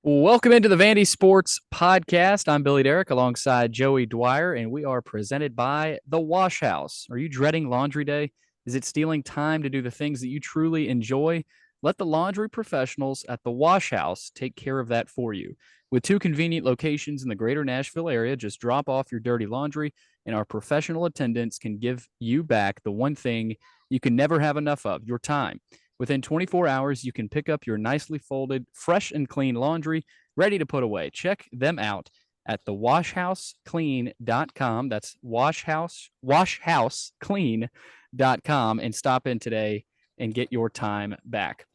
Welcome into the VandySports Podcast. I'm Billy Derrick alongside Joey Dwyer, and we are presented by The Wash House. Are you dreading laundry day? Is it stealing time to do the things that you truly enjoy? Let the laundry professionals at The Wash House take care of that for you. With two convenient locations in the greater Nashville area, just drop off your dirty laundry, and our professional attendants can give you back the one thing you can never have enough of, your time. Within 24 hours, you can pick up your nicely folded, fresh and clean laundry ready to put away. Check them out at thewashhouseclean.com. That's washhouseclean.com and stop in today and get your time back.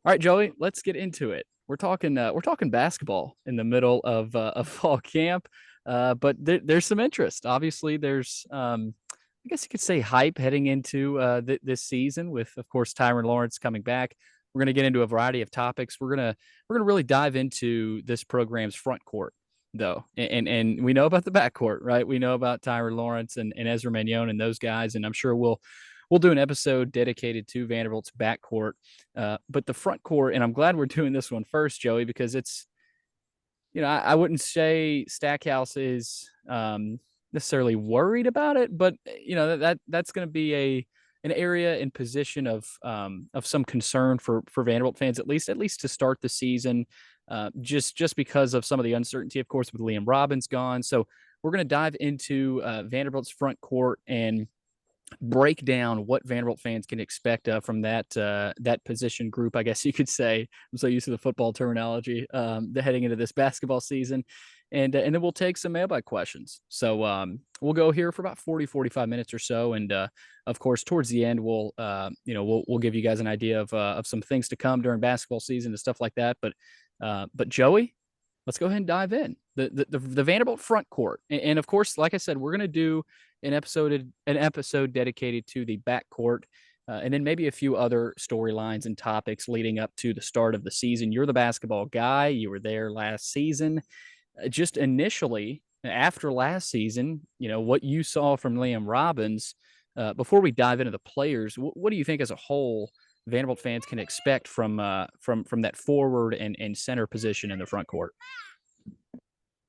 All right, Joey, let's get into it. We're talking basketball in the middle of fall camp, but there's some interest. Obviously, there's I guess you could say hype heading into this season with, of course, Tyron Lawrence coming back. We're going to get into a variety of topics. We're gonna really dive into this program's front court, though, and we know about the backcourt, right? We know about Tyron Lawrence and Ezra Manjon and those guys, and I'm sure we'll do an episode dedicated to Vanderbilt's backcourt. But the front court, and I'm glad we're doing this one first, Joey, because it's, I wouldn't say Stackhouse is necessarily worried about it, but that's going to be an area in position of some concern for Vanderbilt fans, at least to start the season, just because of some of the uncertainty, of course, with Liam Robbins gone. So we're going to dive into Vanderbilt's front court and break down what Vanderbilt fans can expect from that position group, I guess you could say. I'm so used to the football terminology heading into this basketball season. And then we'll take some mailbag questions. So we'll go here for about 45 minutes or so. And of course, towards the end, we'll give you guys an idea of some things to come during basketball season and stuff like that. But Joey, let's go ahead and dive in. The Vanderbilt front court. And of course, like I said, we're going to do an episode dedicated to the backcourt, and then maybe a few other storylines and topics leading up to the start of the season. You're the basketball guy. You were there last season. Just initially, after last season, what you saw from Liam Robbins, before we dive into the players, what do you think as a whole Vanderbilt fans can expect from that forward and center position in the front court?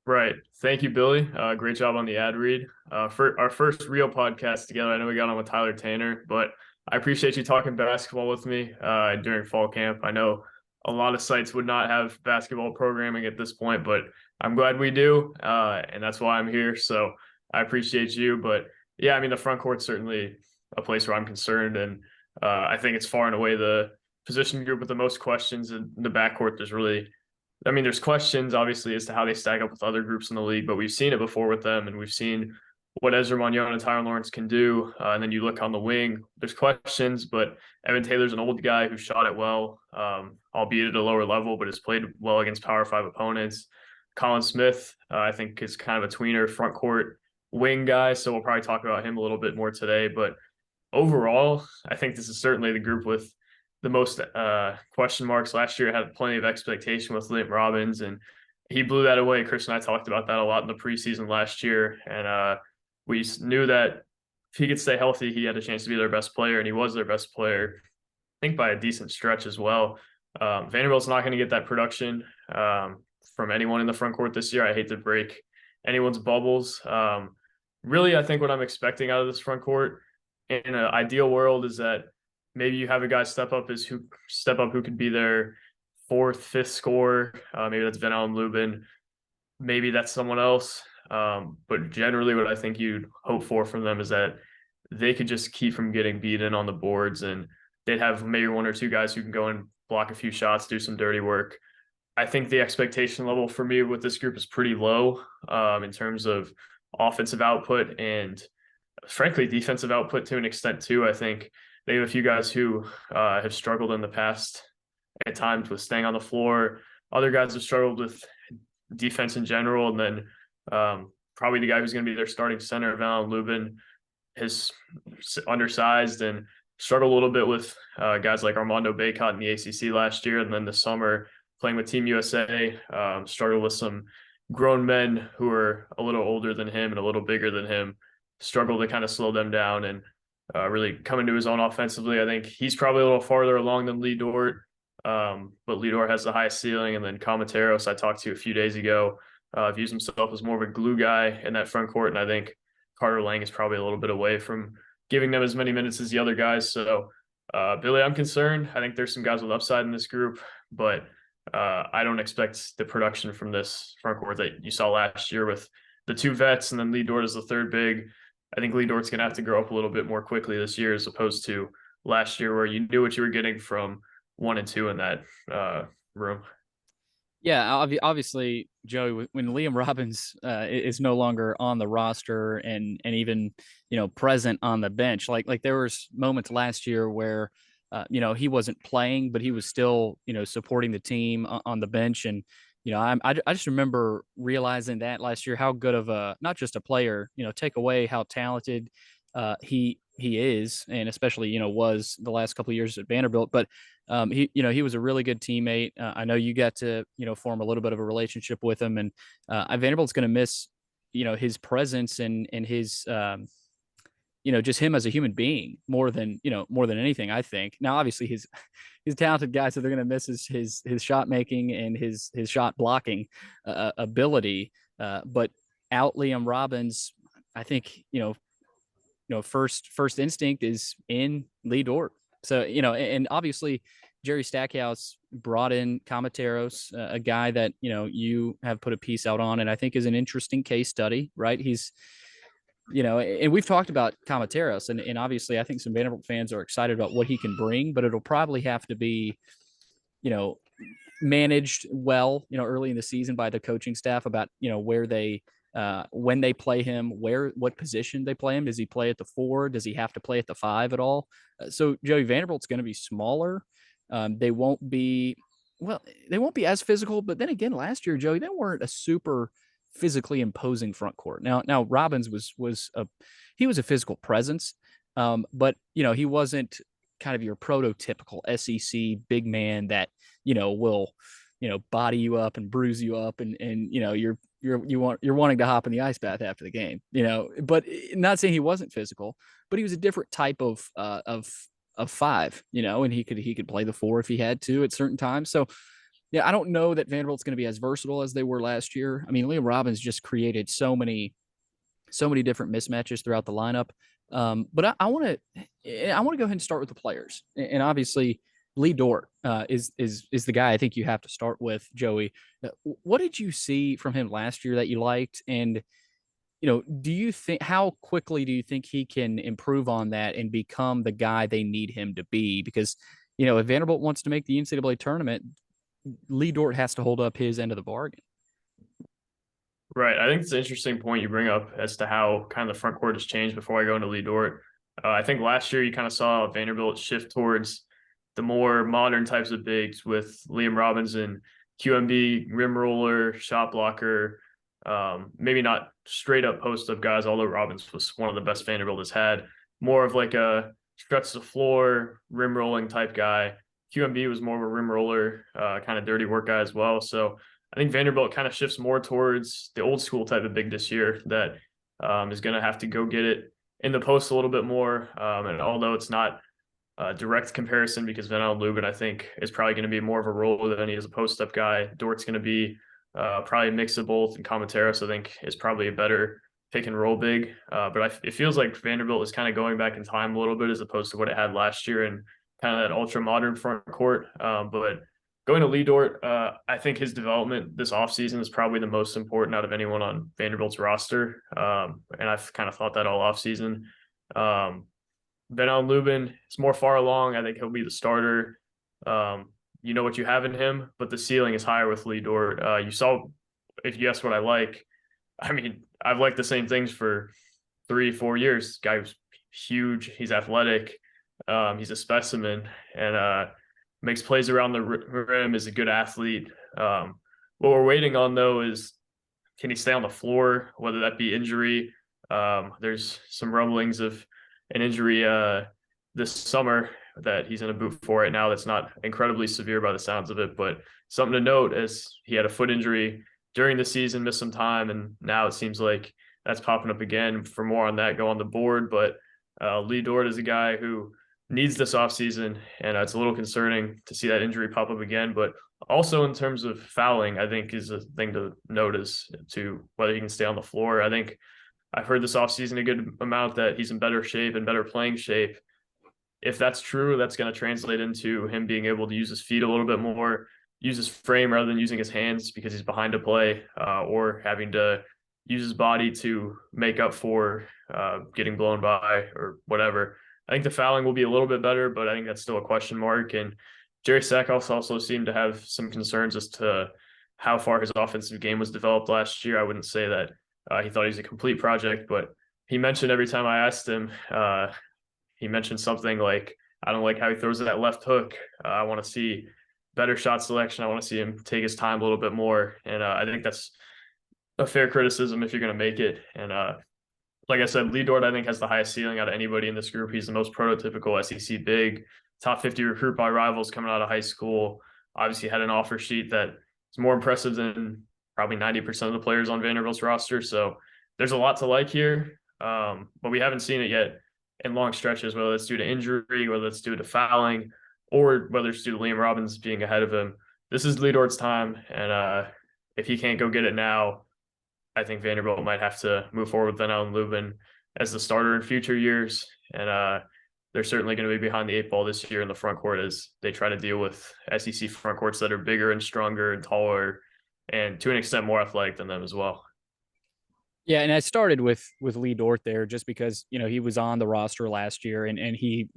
Right. Thank you, Billy. Great job on the ad read. For our first real podcast together, I know we got on with Tyler Tanner, but I appreciate you talking basketball with me during fall camp. I know a lot of sites would not have basketball programming at this point, but I'm glad we do, and that's why I'm here. So I appreciate you. But yeah, I mean, the front court's certainly a place where I'm concerned, and I think it's far and away the position group with the most questions. In the backcourt, there's questions, obviously, as to how they stack up with other groups in the league, but we've seen it before with them, and we've seen what Ezra Manjon and Tyron Lawrence can do. And then you look on the wing, there's questions, but Evan Taylor's an old guy who shot it well, albeit at a lower level, but has played well against Power 5 opponents. Colin Smith, I think, is kind of a tweener front court wing guy, so we'll probably talk about him a little bit more today. But overall, I think this is certainly the group with the most question marks. Last year had plenty of expectation with Liam Robbins, and he blew that away. Chris and I talked about that a lot in the preseason last year, and we knew that if he could stay healthy, he had a chance to be their best player, and he was their best player, I think, by a decent stretch as well. Vanderbilt's not going to get that production from anyone in the front court this year. I hate to break anyone's bubbles. Really, I think what I'm expecting out of this front court in an ideal world is that maybe you have a guy step up who could be their fourth, fifth scorer. Maybe that's Van Allen Lubin. Maybe that's someone else. But generally what I think you'd hope for from them is that they could just keep from getting beaten on the boards, and they'd have maybe one or two guys who can go and block a few shots, do some dirty work. I think the expectation level for me with this group is pretty low in terms of offensive output and, frankly, defensive output to an extent too. I think they have a few guys who have struggled in the past at times with staying on the floor. Other guys have struggled with defense in general. And then probably the guy who's going to be their starting center, Van Allen Lubin, is undersized and struggled a little bit with guys like Armando Bacot in the ACC last year. And then this summer, playing with Team USA, struggled with some grown men who are a little older than him and a little bigger than him, struggled to kind of slow them down and really come into his own offensively. I think he's probably a little farther along than Lee Dort. But Lee Dort has the highest ceiling. And then Comateros, I talked to a few days ago, views himself as more of a glue guy in that front court. And I think Carter Lang is probably a little bit away from giving them as many minutes as the other guys. So, Billy, I'm concerned. I think there's some guys with upside in this group, but I don't expect the production from this front court that you saw last year with the two vets and then Lee Dort as the third big. I think Lee Dort's going to have to grow up a little bit more quickly this year as opposed to last year where you knew what you were getting from 1 and 2 in that room. Yeah, obviously, Joey, when Liam Robbins is no longer on the roster and even present on the bench, like there was moments last year where he wasn't playing, but he was still supporting the team on the bench, and I just remember realizing that last year how good of a not just a player, take away how talented he is, and especially was the last couple of years at Vanderbilt, but he was a really good teammate. I know you got to form a little bit of a relationship with him, and Vanderbilt's going to miss his presence and his just him as a human being more than anything. I think now obviously he's a talented guy, so they're going to miss his shot making and his shot blocking ability. But out Liam Robbins, I think first instinct is in Lee Dort. So, and obviously Jerry Stackhouse brought in Comateros, a guy that, you have put a piece out on, and I think is an interesting case study, right? He's, and we've talked about Comateros, and obviously I think some Vanderbilt fans are excited about what he can bring, but it'll probably have to be, managed well, early in the season by the coaching staff about, where they, when they play him, what position they play him. Does he play at the 4? Does he have to play at the 5 at all? So Joey, Vanderbilt's going to be smaller. They won't be as physical, but then again, last year, Joey, they weren't a super physically imposing front court. Now Robbins was a physical presence. But he wasn't kind of your prototypical SEC big man that, will, body you up and bruise you up and you're wanting to hop in the ice bath after the game, but not saying he wasn't physical, but he was a different type of 5, and he could play the 4 if he had to at certain times. So yeah, I don't know that Vanderbilt's going to be as versatile as they were last year. I mean, Liam Robbins just created so many different mismatches throughout the lineup. But I want to go ahead and start with the players, and obviously Lee Dort is the guy I think you have to start with, Joey. What did you see from him last year that you liked, and do you think how quickly do you think he can improve on that and become the guy they need him to be? Because if Vanderbilt wants to make the NCAA tournament, Lee Dort has to hold up his end of the bargain. Right. I think it's an interesting point you bring up as to how kind of the front court has changed before I go into Lee Dort. I think last year you kind of saw Vanderbilt shift towards the more modern types of bigs with Liam Robbins and QMB, rim roller, shot blocker, maybe not straight up post up guys, although Robbins was one of the best Vanderbilt has had. More of like a stretch the floor, rim rolling type guy. QMB was more of a rim roller, kind of dirty work guy as well. So I think Vanderbilt kind of shifts more towards the old school type of big this year that is going to have to go get it in the post a little bit more. And although it's not a direct comparison because Van Lubin, I think, is probably going to be more of a roller than he is a post-up guy. Dort's going to be probably a mix of both, and Comateros, I think, is probably a better pick and roll big. But it feels like Vanderbilt is kind of going back in time a little bit as opposed to what it had last year and kind of that ultra modern front court. But going to Lee Dort, I think his development this offseason is probably the most important out of anyone on Vanderbilt's roster. And I've kind of thought that all offseason. Van Lubin is more far along. I think he'll be the starter. You know what you have in him, but the ceiling is higher with Lee Dort. You saw, if you ask what I like, I mean, I've liked the same things for 3-4 years. This guy was huge. He's athletic. He's a specimen and makes plays around the rim, is a good athlete. What we're waiting on, though, is can he stay on the floor, whether that be injury. There's some rumblings of an injury this summer that he's in a boot for right now that's not incredibly severe by the sounds of it, but something to note as he had a foot injury during the season, missed some time, and now it seems like that's popping up again. For more on that, go on the board. But Lee Dort is a guy who needs this offseason, and it's a little concerning to see that injury pop up again. But also in terms of fouling, I think is a thing to notice to whether he can stay on the floor. I think I've heard this offseason a good amount that he's in better shape and better playing shape. If that's true, that's going to translate into him being able to use his feet a little bit more, use his frame rather than using his hands because he's behind a play, or having to use his body to make up for getting blown by or whatever. I think the fouling will be a little bit better, but I think that's still a question mark. And Jerry Stackhouse also seemed to have some concerns as to how far his offensive game was developed last year. I wouldn't say that he thought he was a complete project, but he mentioned every time I asked him, he mentioned something like, I don't like how he throws that left hook. I want to see better shot selection. I want to see him take his time a little bit more. And I think that's a fair criticism if you're going to make it. And like I said, Lee Dort, I think, has the highest ceiling out of anybody in this group. He's the most prototypical SEC big, top 50 recruit by rivals coming out of high school. Obviously had an offer sheet that is more impressive than probably 90% of the players on Vanderbilt's roster. So there's a lot to like here, but we haven't seen it yet in long stretches, whether it's due to injury, whether it's due to fouling, or whether it's due to Liam Robbins being ahead of him. This is Lee Dort's time, and if he can't go get it now, I think Vanderbilt might have to move forward with Van Allen Lubin as the starter in future years. And they're certainly going to be behind the eight ball this year in the front court as they try to deal with SEC front courts that are bigger and stronger and taller and to an extent more athletic than them as well. Yeah, and I started with Lee Dort there just because, he was on the roster last year and he,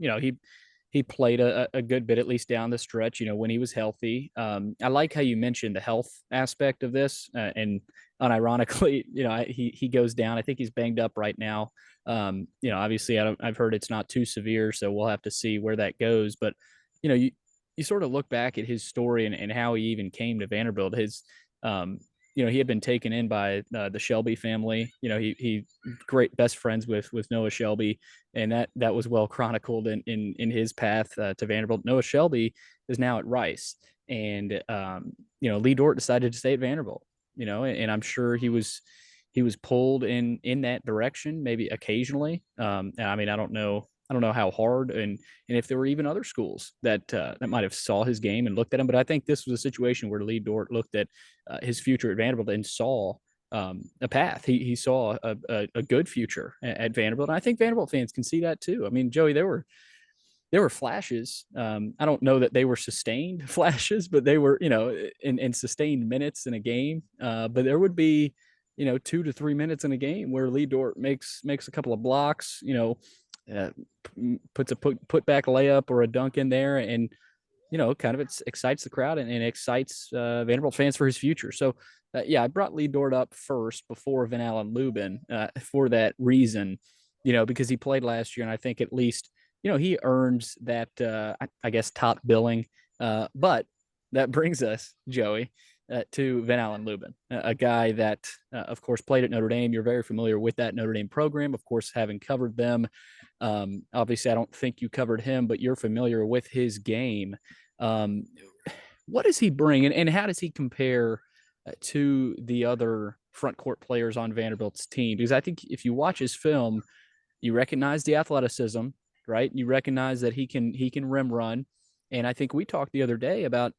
he played a good bit, at least down the stretch, when he was healthy. I like how you mentioned the health aspect of this, and unironically, he goes down. I think he's banged up right now. Obviously I've heard it's not too severe, so we'll have to see where that goes. But, you sort of look back at his story and how he even came to Vanderbilt. He had been taken in by the Shelby family. He great best friends with Noah Shelby, and that was well chronicled in his path to Vanderbilt. Noah Shelby is now at Rice, and Lee Dort decided to stay at Vanderbilt. And I'm sure he was pulled in that direction, maybe occasionally. And I mean, I don't know how hard, and if there were even other schools that might have saw his game and looked at him. But I think this was a situation where Lee Dort looked at his future at Vanderbilt and saw a path. He saw a good future at Vanderbilt, and I think Vanderbilt fans can see that too. I mean, Joey, there were flashes. I don't know that they were sustained flashes, but they were, in sustained minutes in a game. But there would be, 2 to 3 minutes in a game where Lee Dort makes a couple of blocks, puts a put back layup or a dunk in there, and kind of excites the crowd and excites Vanderbilt fans for his future. So I brought Lee Dort up first before Van Allen Lubin for that reason, because he played last year, and I think at least he earns that I guess top billing. But that brings us, Joey, to Van Allen Lubin, a guy that, of course, played at Notre Dame. You're very familiar with that Notre Dame program, of course, having covered them. Obviously, I don't think you covered him, but you're familiar with his game. What does he bring, and how does he compare to the other front court players on Vanderbilt's team? Because I think if you watch his film, you recognize the athleticism, right? You recognize that he can rim run, and I think we talked the other day about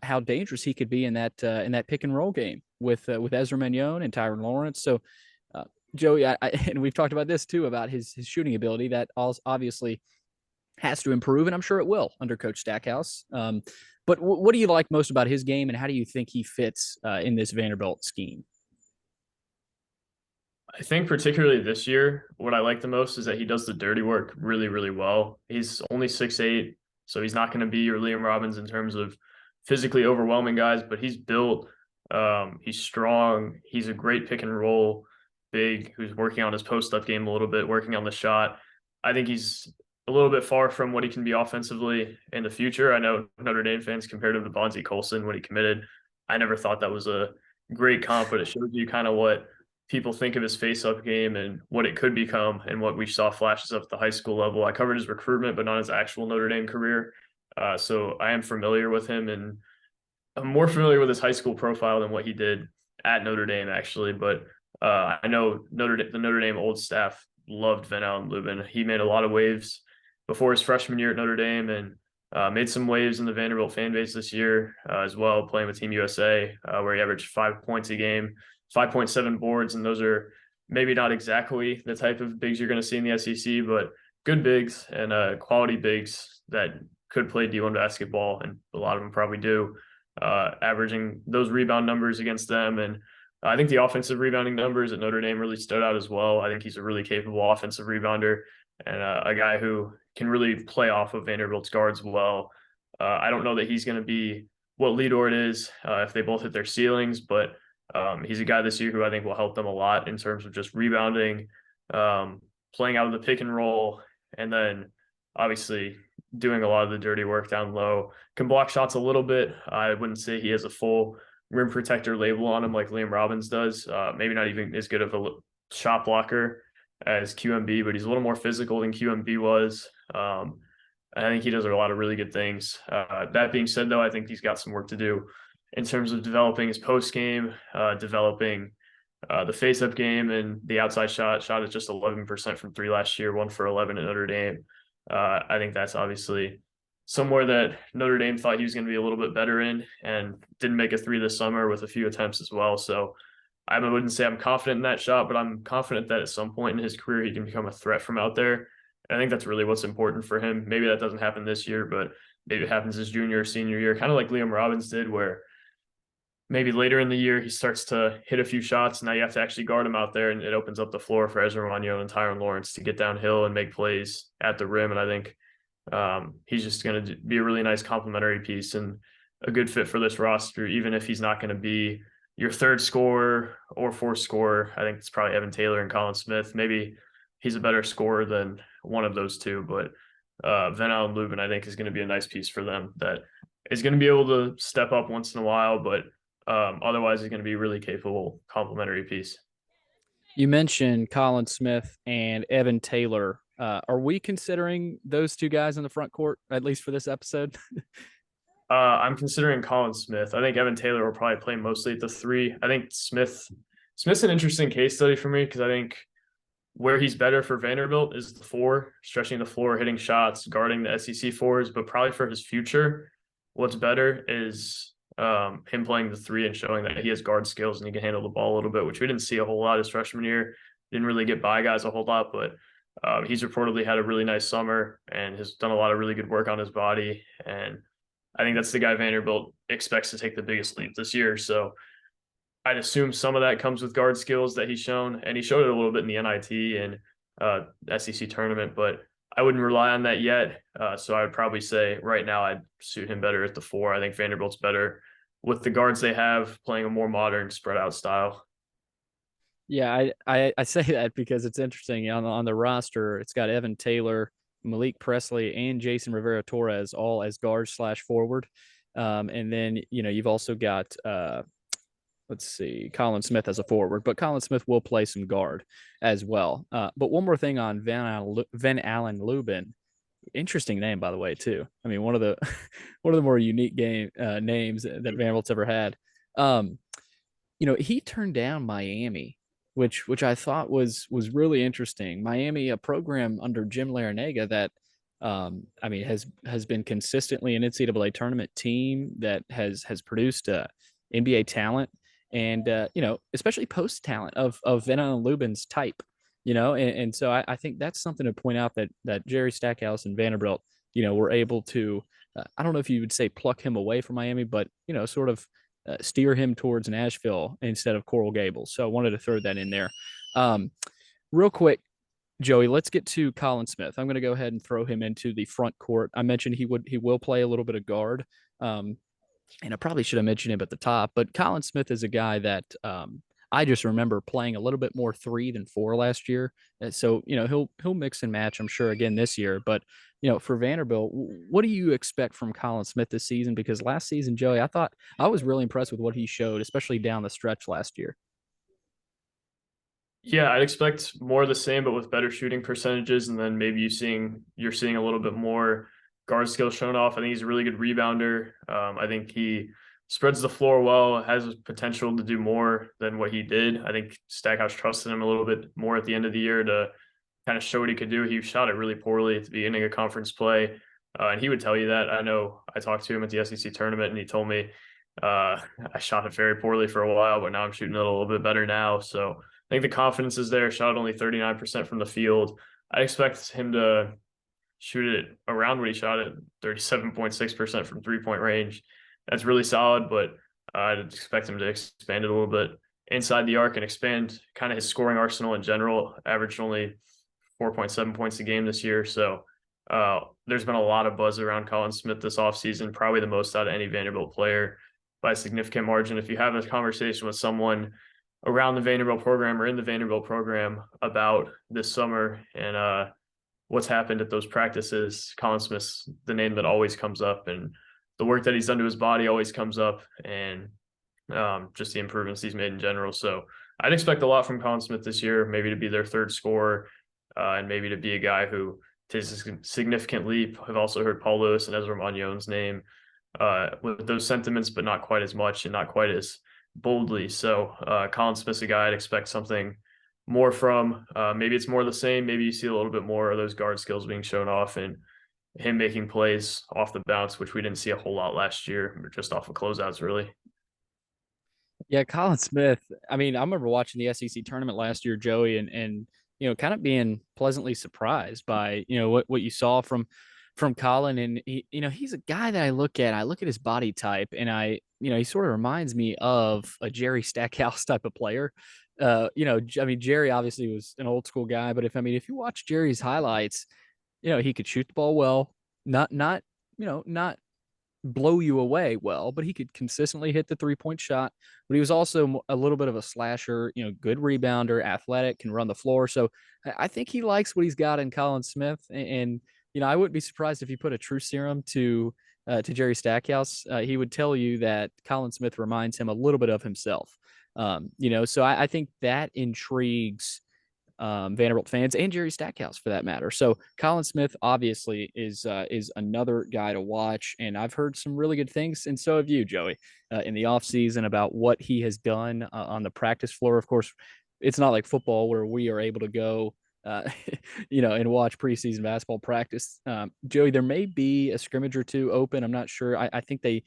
how dangerous he could be in that pick and roll game with Ezra Manjon and Tyron Lawrence. So, Joey, and we've talked about this too, about his shooting ability that obviously has to improve, and I'm sure it will under Coach Stackhouse. But what do you like most about his game, and how do you think he fits in this Vanderbilt scheme? I think particularly this year, what I like the most is that he does the dirty work really, really well. He's only 6'8", so he's not going to be your Liam Robbins in terms of physically overwhelming guys, but he's built. He's strong. He's a great pick and roll big who's working on his post-up game a little bit, working on the shot. I think he's a little bit far from what he can be offensively in the future. I know Notre Dame fans compared him to Bonzie Colson when he committed. I never thought that was a great comp, but it shows you kind of what people think of his face-up game and what it could become and what we saw flashes of at the high school level. I covered his recruitment, but not his actual Notre Dame career. So I am familiar with him, and I'm more familiar with his high school profile than what he did at Notre Dame, actually. But I know the Notre Dame old staff loved Van Allen Lubin. He made a lot of waves before his freshman year at Notre Dame, and made some waves in the Vanderbilt fan base this year as well, playing with Team USA, where he averaged 5 points a game, 5.7 boards, and those are maybe not exactly the type of bigs you're going to see in the SEC, but good bigs and quality bigs that could play D1 basketball, and a lot of them probably do, averaging those rebound numbers against them. And I think the offensive rebounding numbers at Notre Dame really stood out as well. I think he's a really capable offensive rebounder and a guy who can really play off of Vanderbilt's guards well. I don't know that he's going to be what Lee Dort is if they both hit their ceilings, but he's a guy this year who I think will help them a lot in terms of just rebounding, playing out of the pick and roll, and then obviously doing a lot of the dirty work down low. Can block shots a little bit. I wouldn't say he has a full rim protector label on him like Liam Robbins does. Maybe not even as good of a shot blocker as QMB, but he's a little more physical than QMB was. I think he does a lot of really good things. That being said, though, I think he's got some work to do in terms of developing his post game, developing the face-up game, and the outside shot. Shot at just 11% from three last year, 1 for 11 at Notre Dame. I think that's obviously somewhere that Notre Dame thought he was going to be a little bit better in, and didn't make a three this summer with a few attempts as well. So I wouldn't say I'm confident in that shot, but I'm confident that at some point in his career, he can become a threat from out there. And I think that's really what's important for him. Maybe that doesn't happen this year, but maybe it happens his junior or senior year, kind of like Liam Robbins did, where maybe later in the year he starts to hit a few shots. Now you have to actually guard him out there, and it opens up the floor for Ezra Manio and Tyron Lawrence to get downhill and make plays at the rim. And I think he's just going to be a really nice complementary piece and a good fit for this roster, even if he's not going to be your third scorer or fourth scorer. I think it's probably Evan Taylor and Colin Smith. Maybe he's a better scorer than one of those two, but Van Allen Lubin, I think, is going to be a nice piece for them that is going to be able to step up once in a while, but otherwise is going to be a really capable complementary piece. You mentioned Colin Smith and Evan Taylor. Are we considering those two guys in the front court, at least for this episode? I'm considering Colin Smith. I think Evan Taylor will probably play mostly at the three. I think Smith's an interesting case study for me because I think where he's better for Vanderbilt is the four, stretching the floor, hitting shots, guarding the SEC fours. But probably for his future, what's better is him playing the three and showing that he has guard skills and he can handle the ball a little bit, which we didn't see a whole lot his freshman year. Didn't really get by guys a whole lot, but he's reportedly had a really nice summer and has done a lot of really good work on his body. And I think that's the guy Vanderbilt expects to take the biggest leap this year. So I'd assume some of that comes with guard skills that he's shown, and he showed it a little bit in the NIT and SEC tournament, but I wouldn't rely on that yet. So I would probably say right now I'd suit him better at the four. I think Vanderbilt's better with the guards they have, playing a more modern spread out style. Yeah, I say that because it's interesting. On the roster, it's got Evan Taylor, Malik Presley, and Jason Rivera Torres all as guard / forward. And then, you've also got, let's see, Colin Smith as a forward, but Colin Smith will play some guard as well. But one more thing on Van Allen Lubin. Interesting name, by the way, too. I mean, one of the more unique names that Vanderbilt's ever had. He turned down Miami, which I thought was really interesting. Miami, a program under Jim Larinaga that has been consistently an NCAA tournament team that has produced NBA talent and especially post talent of Van Allen Lubin's type. And so I think that's something to point out that Jerry Stackhouse and Vanderbilt, were able to, I don't know if you would say pluck him away from Miami, but, sort of steer him towards Nashville instead of Coral Gables. So I wanted to throw that in there. Real quick, Joey, let's get to Colin Smith. I'm going to go ahead and throw him into the front court. I mentioned he will play a little bit of guard. And I probably should have mentioned him at the top, but Colin Smith is a guy that I just remember playing a little bit more 3 than 4 last year. So, he'll mix and match, I'm sure, again this year. But, for Vanderbilt, what do you expect from Colin Smith this season? Because last season, Joey, I thought I was really impressed with what he showed, especially down the stretch last year. Yeah, I'd expect more of the same, but with better shooting percentages. And then maybe you're seeing a little bit more guard skills shown off. I think he's a really good rebounder. I think he spreads the floor well, has potential to do more than what he did. I think Stackhouse trusted him a little bit more at the end of the year to kind of show what he could do. He shot it really poorly at the beginning of conference play. And he would tell you that. I know I talked to him at the SEC tournament, and he told me I shot it very poorly for a while, but now I'm shooting it a little bit better now. So I think the confidence is there. Shot only 39% from the field. I expect him to shoot it around what he shot at 37.6% from 3-point range. That's really solid, but I'd expect him to expand it a little bit inside the arc and expand kind of his scoring arsenal in general. Averaged only 4.7 points a game this year. So there's been a lot of buzz around Colin Smith this offseason, probably the most out of any Vanderbilt player by a significant margin. If you have a conversation with someone around the Vanderbilt program or in the Vanderbilt program about this summer and what's happened at those practices, Colin Smith's the name that always comes up, and the work that he's done to his body always comes up, and just the improvements he's made in general. So I'd expect a lot from Colin Smith this year, maybe to be their third scorer, and maybe to be a guy who takes a significant leap. I've also heard Paul Lewis and Ezra Manjon's name with those sentiments, but not quite as much and not quite as boldly. So Colin Smith's a guy I'd expect something more from. Maybe it's more of the same. Maybe you see a little bit more of those guard skills being shown off and him making plays off the bounce, which we didn't see a whole lot last year, just off of closeouts, really. Yeah, Colin Smith. I mean, I remember watching the SEC tournament last year, Joey, and kind of being pleasantly surprised by what you saw from Colin. And he's a guy that I look at. I look at his body type, and he sort of reminds me of a Jerry Stackhouse type of player. I mean, Jerry obviously was an old school guy, but if you watch Jerry's highlights, he could shoot the ball well, not blow you away well, but he could consistently hit the 3-point shot. But he was also a little bit of a slasher, good rebounder, athletic, can run the floor. So I think he likes what he's got in Colin Smith. And I wouldn't be surprised if you put a true serum to Jerry Stackhouse. He would tell you that Colin Smith reminds him a little bit of himself. So I think that intrigues Vanderbilt fans and Jerry Stackhouse for that matter. So Colin Smith obviously is another guy to watch, and I've heard some really good things, and so have you, Joey, in the offseason about what he has done on the practice floor. Of course, it's not like football where we are able to go and watch preseason basketball practice. Joey, there may be a scrimmage or two open. I'm not sure. I think they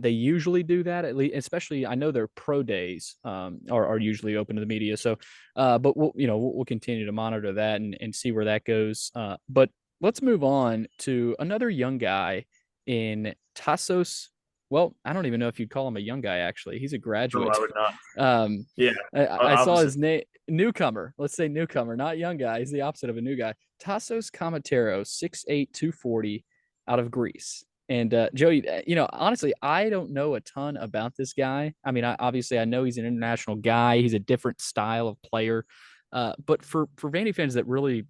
usually do that, at least, especially I know their pro days are usually open to the media. So, but we'll continue to monitor that and see where that goes. But let's move on to another young guy in Tassos. Well, I don't even know if you'd call him a young guy. Actually, he's a graduate. No, I would not. Yeah, I saw his name. Newcomer. Let's say newcomer, not young guy. He's the opposite of a new guy. Tassos Kamateros, 6'8", 240, out of Greece. And Joey, honestly, I don't know a ton about this guy. I mean, obviously I know he's an international guy. He's a different style of player. But for Vandy fans that really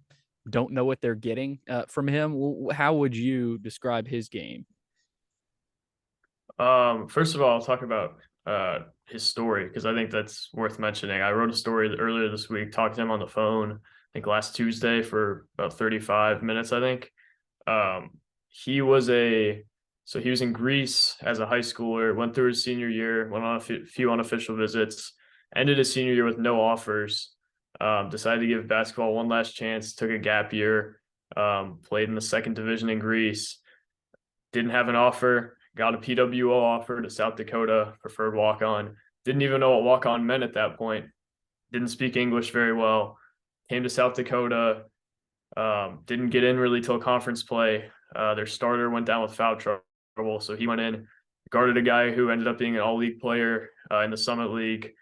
don't know what they're getting from him, how would you describe his game? First of all, I'll talk about his story because I think that's worth mentioning. I wrote a story earlier this week, talked to him on the phone, I think last Tuesday for about 35 minutes, I think. He was in Greece as a high schooler, went through his senior year, went on a few unofficial visits, ended his senior year with no offers, decided to give basketball one last chance, took a gap year, played in the second division in Greece, didn't have an offer, got a PWO offer to South Dakota, preferred walk-on, didn't even know what walk-on meant at that point, didn't speak English very well, came to South Dakota, didn't get in really till conference play. Their starter went down with foul trouble, so he went in, guarded a guy who ended up being an all-league player in the Summit League,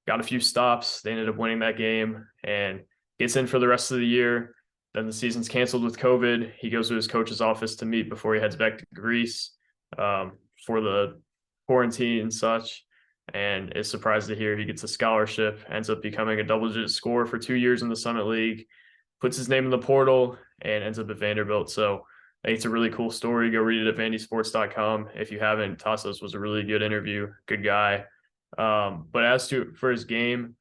got a few stops. They ended up winning that game and gets in for the rest of the year. Then the season's canceled with COVID. He goes to his coach's office to meet before he heads back to Greece for the quarantine and such, and is surprised to hear he gets a scholarship, ends up becoming a double-digit scorer for 2 years in the Summit League, puts his name in the portal, and ends up at Vanderbilt. So I think it's a really cool story. Go read it at VandySports.com. If you haven't, Tassos was a really good interview, good guy. But as for his game,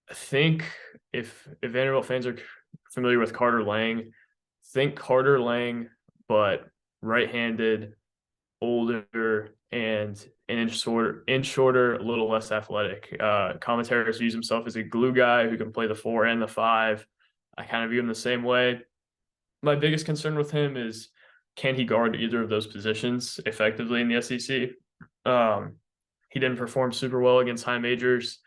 I think if Vanderbilt fans are familiar with Carter Lang, think Carter Lang, but right-handed, older, and an inch shorter, a little less athletic. Commentators use himself as a glue guy who can play the 4 and the 5. I kind of view him the same way. My biggest concern with him is, can he guard either of those positions effectively in the SEC? He didn't perform super well against high majors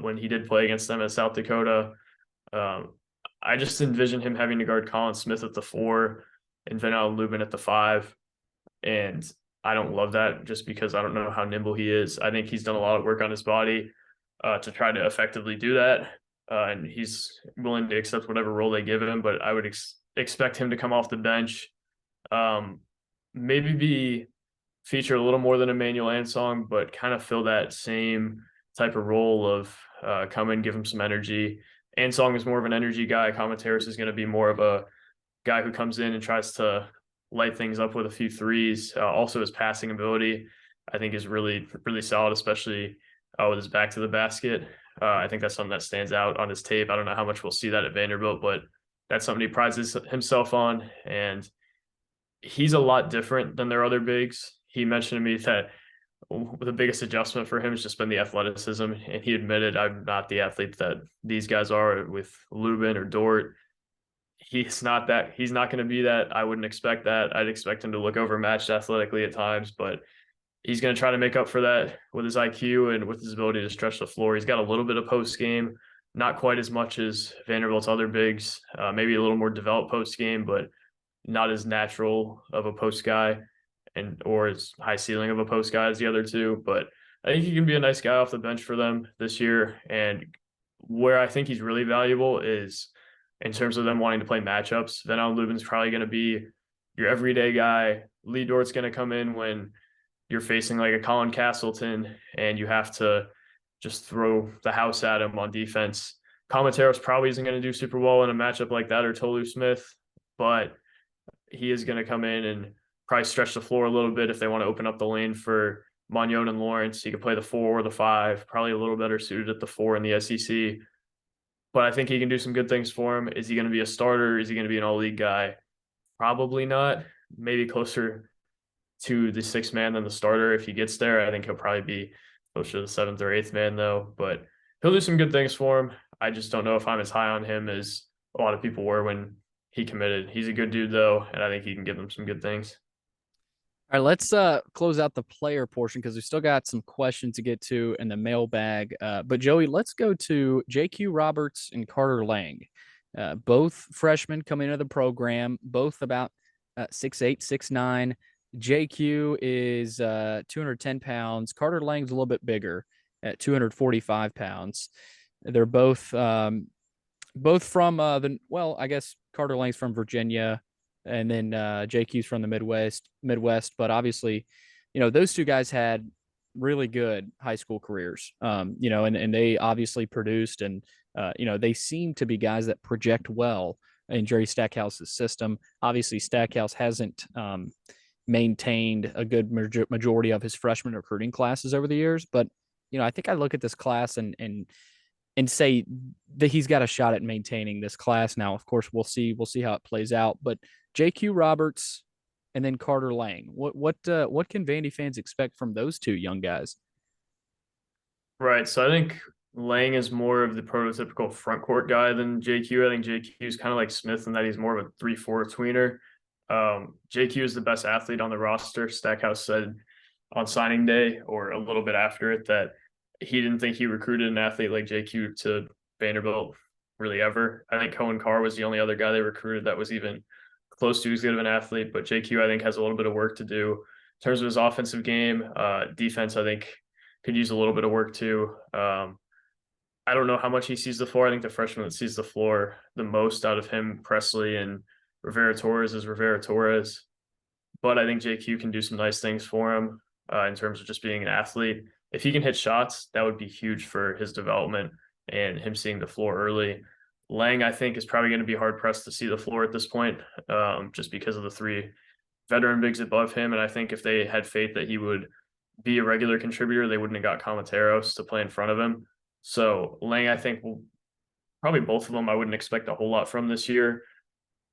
when he did play against them at South Dakota. Um, I just envision him having to guard Colin Smith at the 4 and Vanderbilt Lubin at the 5. And I don't love that just because I don't know how nimble he is. I think he's done a lot of work on his body to try to effectively do that. And he's willing to accept whatever role they give him, but I would expect him to come off the bench, maybe be featured a little more than Emmanuel Ansong, but kind of fill that same type of role of come in, give him some energy. Ansong is more of an energy guy. Commentaris is going to be more of a guy who comes in and tries to light things up with a few threes. Also, his passing ability, I think, is really, really solid, especially with his back to the basket. I think that's something that stands out on his tape. I don't know how much we'll see that at Vanderbilt, but that's something he prides himself on. And he's a lot different than their other bigs. He mentioned to me that the biggest adjustment for him has just been the athleticism. And he admitted, I'm not the athlete that these guys are with Lubin or Dort. He's not that. He's not going to be that. I wouldn't expect that. I'd expect him to look overmatched athletically at times, but he's going to try to make up for that with his IQ and with his ability to stretch the floor. He's got a little bit of post game, not quite as much as Vanderbilt's other bigs, maybe a little more developed post game, but not as natural of a post guy or as high ceiling of a post guy as the other two. But I think he can be a nice guy off the bench for them this year. And where I think he's really valuable is in terms of them wanting to play matchups. Van Allen Lubin's probably going to be your everyday guy. Lee Dort's going to come in when you're facing like a Colin Castleton and you have to just throw the house at him on defense. Commentaros probably isn't going to do super well in a matchup like that, or Tolu Smith, but he is going to come in and probably stretch the floor a little bit if they want to open up the lane for Magnon and Lawrence. He could play the 4 or the 5, probably a little better suited at the 4 in the SEC. But I think he can do some good things for him. Is he going to be a starter? Is he going to be an all-league guy? Probably not. Maybe closer to the 6th man than the starter if he gets there. I think he'll probably be closer to the 7th or 8th man, though. But he'll do some good things for him. I just don't know if I'm as high on him as a lot of people were when he committed. He's a good dude, though, and I think he can give them some good things. All right, let's close out the player portion because we still got some questions to get to in the mailbag. But Joey, let's go to JQ Roberts and Carter Lang. Both freshmen coming into the program, both about 6'8", 6'9". JQ is 210 pounds. Carter Lang's a little bit bigger at 245 pounds. They're both from I guess Carter Lang's from Virginia, and then JQ's from the Midwest. But obviously, those two guys had really good high school careers, and they obviously produced, and they seem to be guys that project well in Jerry Stackhouse's system. Obviously, Stackhouse hasn't maintained a good majority of his freshman recruiting classes over the years, but I think I look at this class and say that he's got a shot at maintaining this class. Now, of course, we'll see how it plays out. But JQ Roberts and then Carter Lang, what can Vandy fans expect from those two young guys? Right. So I think Lang is more of the prototypical front court guy than JQ. I think JQ is kind of like Smith in that he's more of a 3-4 tweener. JQ is the best athlete on the roster. Stackhouse said on signing day or a little bit after it that he didn't think he recruited an athlete like JQ to Vanderbilt really ever. I think Cohen Carr was the only other guy they recruited that was even close to as good of an athlete, but JQ I think has a little bit of work to do in terms of his offensive game. Defense I think could use a little bit of work too. I don't know how much he sees the floor. I think the freshman that sees the floor the most out of him, Presley and Rivera Torres, is Rivera Torres. But I think JQ can do some nice things for him in terms of just being an athlete. If he can hit shots, that would be huge for his development and him seeing the floor early. Lang, I think, is probably going to be hard-pressed to see the floor at this point, just because of the 3 veteran bigs above him. And I think if they had faith that he would be a regular contributor, they wouldn't have got Commentaros to play in front of him. So Lang, I think, will probably both of them I wouldn't expect a whole lot from this year.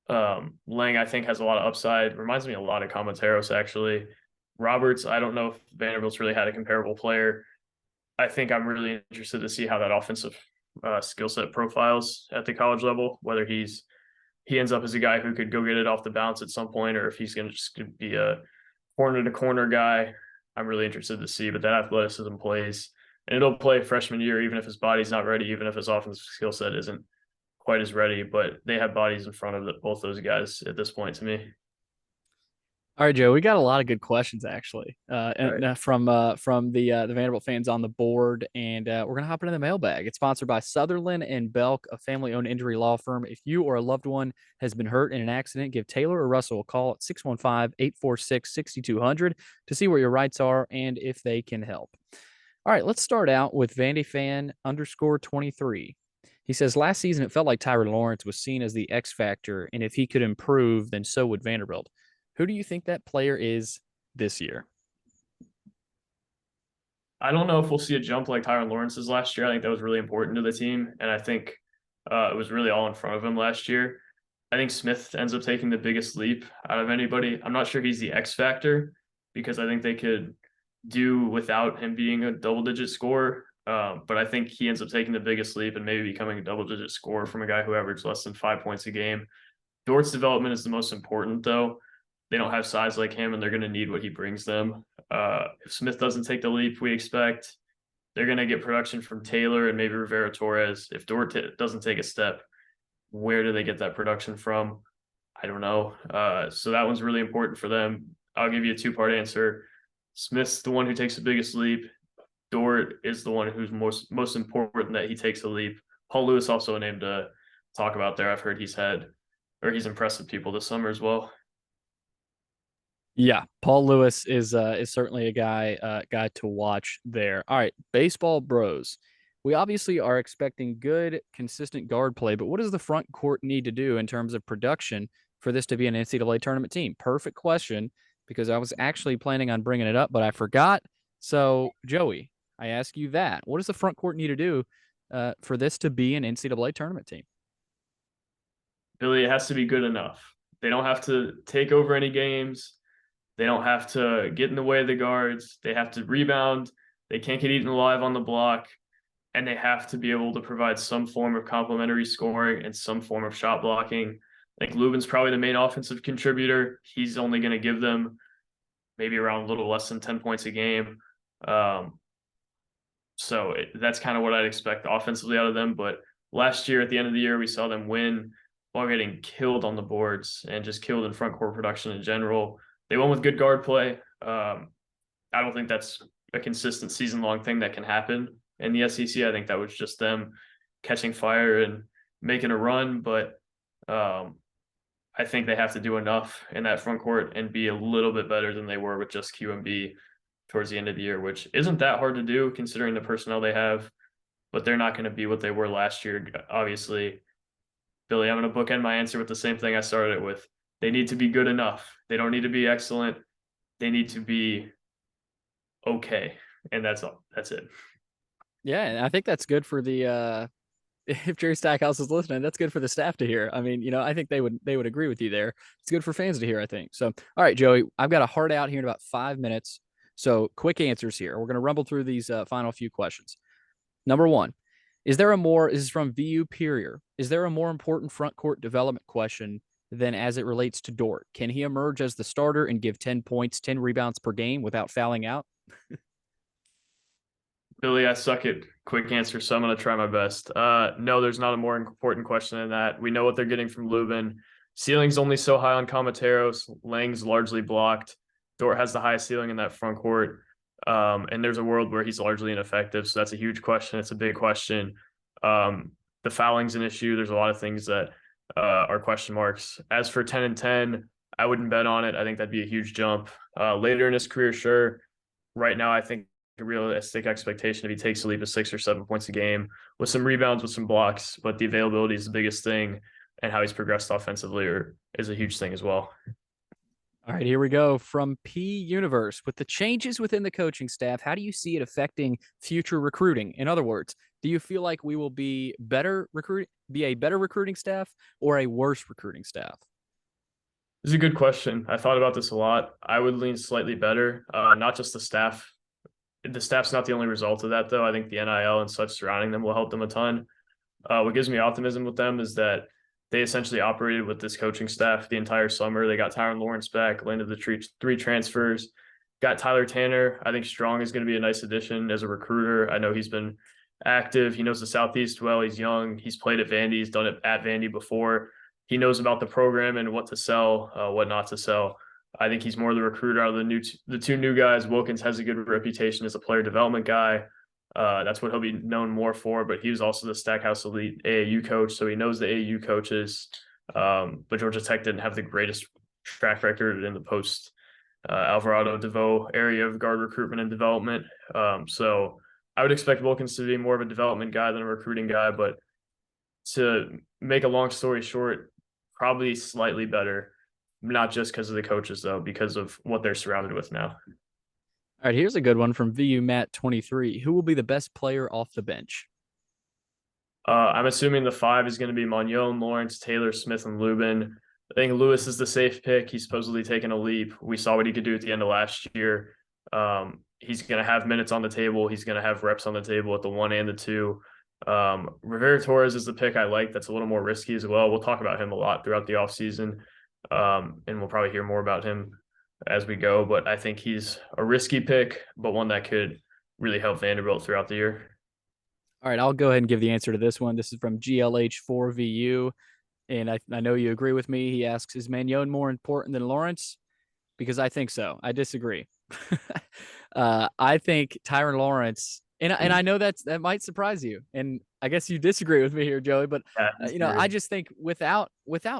Lang, I think, has a lot of upside. Reminds me a lot of Commentaros, actually. Roberts, I don't know if Vanderbilt's really had a comparable player. I think I'm really interested to see how that offensive skill set profiles at the college level, whether he ends up as a guy who could go get it off the bounce at some point, or if he's going to just be a corner to corner guy. I'm really interested to see, but that athleticism plays, and it'll play freshman year, even if his body's not ready, even if his offensive skill set isn't quite as ready, but they have bodies in front of both those guys at this point to me. All right, Joe, we got a lot of good questions actually, Right. from the Vanderbilt fans on the board, and we're gonna hop into the mailbag. It's sponsored by Sutherland and Belk, a family-owned injury law firm. If you or a loved one has been hurt in an accident, give Taylor or Russell a call at 615-846-6200 to see where your rights are and if they can help. All right, let's start out with VandyFan_23. He says last season it felt like Tyler Lawrence was seen as the X factor, and if he could improve, then so would Vanderbilt. Who do you think that player is this year? I don't know if we'll see a jump like Tyron Lawrence's last year. I think that was really important to the team, and I think it was really all in front of him last year. I think Smith ends up taking the biggest leap out of anybody. I'm not sure he's the X factor because I think they could do without him being a double-digit scorer. But I think he ends up taking the biggest leap and maybe becoming a double-digit scorer from a guy who averaged less than 5 points a game. Dort's development is the most important, though. They don't have size like him, and they're going to need what he brings them. If Smith doesn't take the leap we expect, they're going to get production from Taylor and maybe Rivera Torres. If Dort doesn't take a step, where do they get that production from? I don't know. So that one's really important for them. I'll give you a two-part answer. Smith's the one who takes the biggest leap. Dort is the one who's most important that he takes a leap. Paul Lewis also a name to talk about there. I've heard he's impressed with people this summer as well. Yeah, Paul Lewis is certainly a guy to watch there. All right, baseball bros. We obviously are expecting good, consistent guard play, but what does the front court need to do in terms of production for this to be an NCAA tournament team? Perfect question, because I was actually planning on bringing it up, but I forgot. So, Joey, I ask you that. What does the front court need to do for this to be an NCAA tournament team? Billy, it has to be good enough. They don't have to take over any games. They don't have to get in the way of the guards. They have to rebound. They can't get eaten alive on the block. And they have to be able to provide some form of complementary scoring and some form of shot blocking. I think Lubin's probably the main offensive contributor. He's only going to give them maybe around a little less than 10 points a game. So that's kind of what I'd expect offensively out of them. But last year, at the end of the year, we saw them win while getting killed on the boards and just killed in front court production in general. They won with good guard play. I don't think that's a consistent season-long thing that can happen in the SEC. I think that was just them catching fire and making a run. But I think they have to do enough in that front court and be a little bit better than they were with just QMB towards the end of the year, which isn't that hard to do considering the personnel they have. But they're not going to be what they were last year, obviously. Billy, I'm going to bookend my answer with the same thing I started it with. They need to be good enough. They don't need to be excellent. They need to be okay. And that's all. That's it. Yeah, and I think that's good for the if Jerry Stackhouse is listening, that's good for the staff to hear. I mean, I think they would agree with you there. It's good for fans to hear, I think. So, all right, Joey, I've got a hard out here in about 5 minutes. So, quick answers here. We're going to rumble through these final few questions. Number one, this is from VU Perrier. Is there a more important front court development question than as it relates to Dort? Can he emerge as the starter and give 10 points, 10 rebounds per game without fouling out? Billy, I suck at quick answers, so I'm going to try my best. No, there's not a more important question than that. We know what they're getting from Lubin. Ceiling's only so high on Comateros. Lang's largely blocked. Dort has the highest ceiling in that front court. And there's a world where he's largely ineffective. So that's a huge question. It's a big question. The fouling's an issue. There's a lot of things that are question marks. As for 10 and 10, I wouldn't bet on it. I think that'd be a huge jump. Later in his career, sure. Right now, I think a realistic expectation if he takes a leap of 6 or 7 points a game with some rebounds, with some blocks, but the availability is the biggest thing, and how he's progressed offensively is a huge thing as well. All right, here we go from P Universe. With the changes within the coaching staff, how do you see it affecting future recruiting? In other words, do you feel like we will be a better recruiting staff or a worse recruiting staff? This is a good question. I thought about this a lot. I would lean slightly better, not just the staff. The staff's not the only result of that, though. I think the NIL and such surrounding them will help them a ton. What gives me optimism with them is that they essentially operated with this coaching staff the entire summer. They got Tyron Lawrence back, landed the three transfers, got Tyler Tanner. I think Strong is going to be a nice addition as a recruiter. I know he's been active. He knows the Southeast well. He's young. He's played at Vandy. He's done it at Vandy before. He knows about the program and what to sell, what not to sell. I think he's more the recruiter out of the two new guys. Wilkins has a good reputation as a player development guy. That's what he'll be known more for. But he was also the Stackhouse Elite AAU coach, so he knows the AAU coaches. But Georgia Tech didn't have the greatest track record in the post Alvarado DeVoe area of guard recruitment and development. So I would expect Wilkins to be more of a development guy than a recruiting guy. But to make a long story short, probably slightly better. Not just because of the coaches, though, because of what they're surrounded with now. All right, here's a good one from VU Matt 23. Who will be the best player off the bench? I'm assuming the 5 is going to be Magnon, Lawrence, Taylor, Smith, and Lubin. I think Lewis is the safe pick. He's supposedly taken a leap. We saw what he could do at the end of last year. He's going to have minutes on the table. He's going to have reps on the table at the 1 and the 2. Rivera Torres is the pick I like. That's a little more risky as well. We'll talk about him a lot throughout the offseason. And we'll probably hear more about him as we go, but I think he's a risky pick, but one that could really help Vanderbilt throughout the year. All right, I'll go ahead and give the answer to this one. This is from GLH4VU, and I know you agree with me. He asks, is Magnon more important than Lawrence? Because I think so. I disagree. I think Tyron Lawrence, and I know that might surprise you, and I guess you disagree with me here, Joey, but I just think without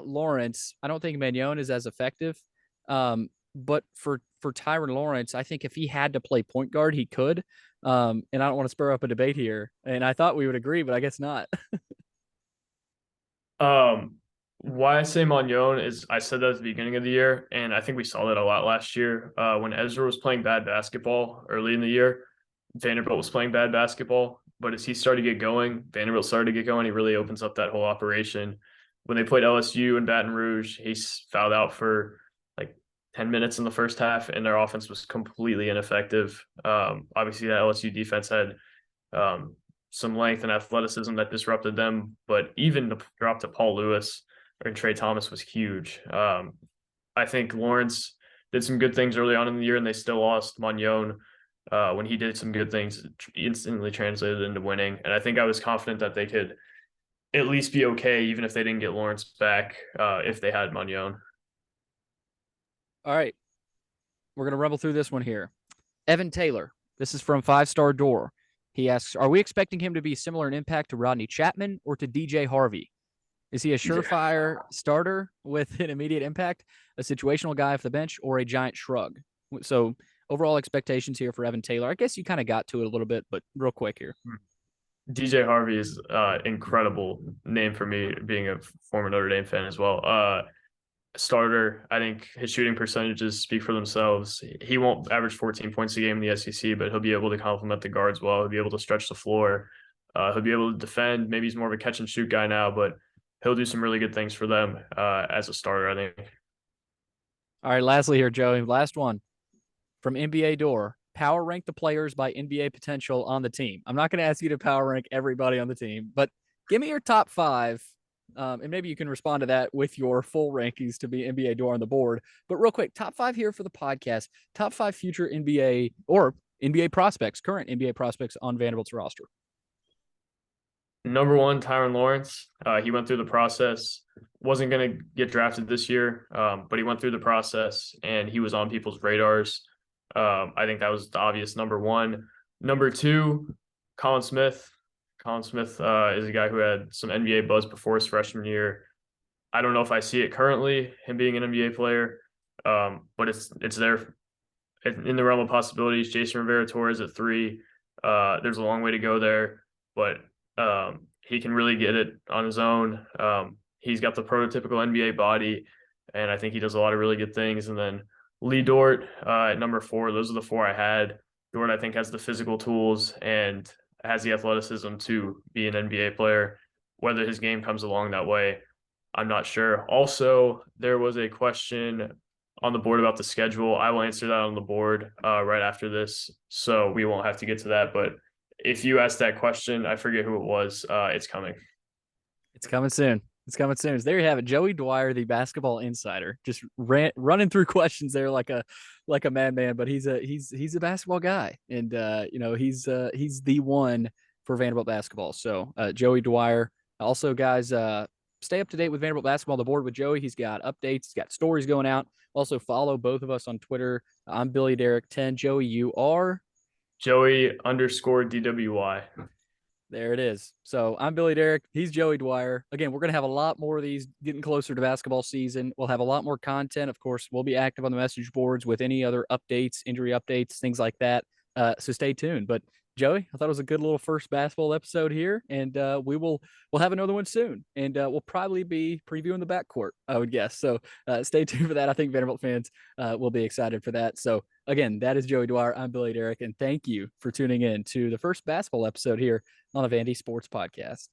Lawrence, I don't think Magnon is as effective. But for Tyron Lawrence, I think if he had to play point guard, he could. And I don't want to spur up a debate here, and I thought we would agree, but I guess not. Why I say Magnon is I said that at the beginning of the year, and I think we saw that a lot last year. When Ezra was playing bad basketball early in the year, Vanderbilt was playing bad basketball. But as he started to get going, Vanderbilt started to get going. He really opens up that whole operation. When they played LSU in Baton Rouge, he fouled out for like 10 minutes in the first half, and their offense was completely ineffective. Obviously, that LSU defense had some length and athleticism that disrupted them. But even the drop to Paul Lewis and Trey Thomas was huge. I think Lawrence did some good things early on in the year, and they still lost. Magnon, when he did some good things, instantly translated into winning. And I think I was confident that they could at least be okay, even if they didn't get Lawrence back, if they had Magnon. All right. We're going to rumble through this one here. Evan Taylor. This is from 5-Star Door. He asks, are we expecting him to be similar in impact to Rodney Chapman or to DJ Harvey? Is he a surefire starter with an immediate impact, a situational guy off the bench, or a giant shrug? So overall expectations here for Evan Taylor. I guess you kind of got to it a little bit, but real quick here. DJ Harvey is incredible name for me, being a former Notre Dame fan as well. Starter, I think his shooting percentages speak for themselves. He won't average 14 points a game in the SEC, but he'll be able to complement the guards well. He'll be able to stretch the floor. He'll be able to defend. Maybe he's more of a catch and shoot guy now, but he'll do some really good things for them as a starter, I think. All right, lastly here, Joey, last one from NBA Door. Power rank the players by NBA potential on the team. I'm not going to ask you to power rank everybody on the team, but give me your top 5. And maybe you can respond to that with your full rankings to be NBA Door on the board. But real quick, top 5 here for the podcast. Top 5 future NBA or NBA prospects, current NBA prospects on Vanderbilt's roster. Number 1, Tyron Lawrence. He went through the process. Wasn't going to get drafted this year, but he went through the process and he was on people's radars. I think that was the obvious number 1. Number 2, Colin Smith. Colin Smith is a guy who had some NBA buzz before his freshman year. I don't know if I see it currently, him being an NBA player, but it's there in the realm of possibilities. Jason Rivera Torres at 3. There's a long way to go there, but he can really get it on his own. He's got the prototypical NBA body, and I think he does a lot of really good things. And then Lee Dort at number 4. Those are the 4 I had. Dort, I think, has the physical tools and has the athleticism to be an NBA player. Whether his game comes along that way, I'm not sure. Also, there was a question on the board about the schedule. I will answer that on the board right after this, so we won't have to get to that. But if you asked that question, I forget who it was. It's coming. It's coming soon. It's coming soon. So there you have it. Joey Dwyer, the basketball insider, just running through questions there like a madman, but he's a basketball guy. And he's the one for Vanderbilt basketball. So Joey Dwyer. Also, guys, stay up to date with Vanderbilt basketball on the board with Joey. He's got updates, he's got stories going out. Also, follow both of us on Twitter. I'm Billy Derrick 10. Joey, you are Joey_DWY. There it is. So I'm Billy Derrick. He's Joey Dwyer. Again, we're going to have a lot more of these getting closer to basketball season. We'll have a lot more content. Of course, we'll be active on the message boards with any other updates, injury updates, things like that. So stay tuned. But Joey, I thought it was a good little first basketball episode here, and we'll have another one soon, and we'll probably be previewing the backcourt, I would guess. So stay tuned for that. I think Vanderbilt fans will be excited for that. So again, that is Joey Dwyer. I'm Billy Derrick, and thank you for tuning in to the first basketball episode here on the VandySports Podcast.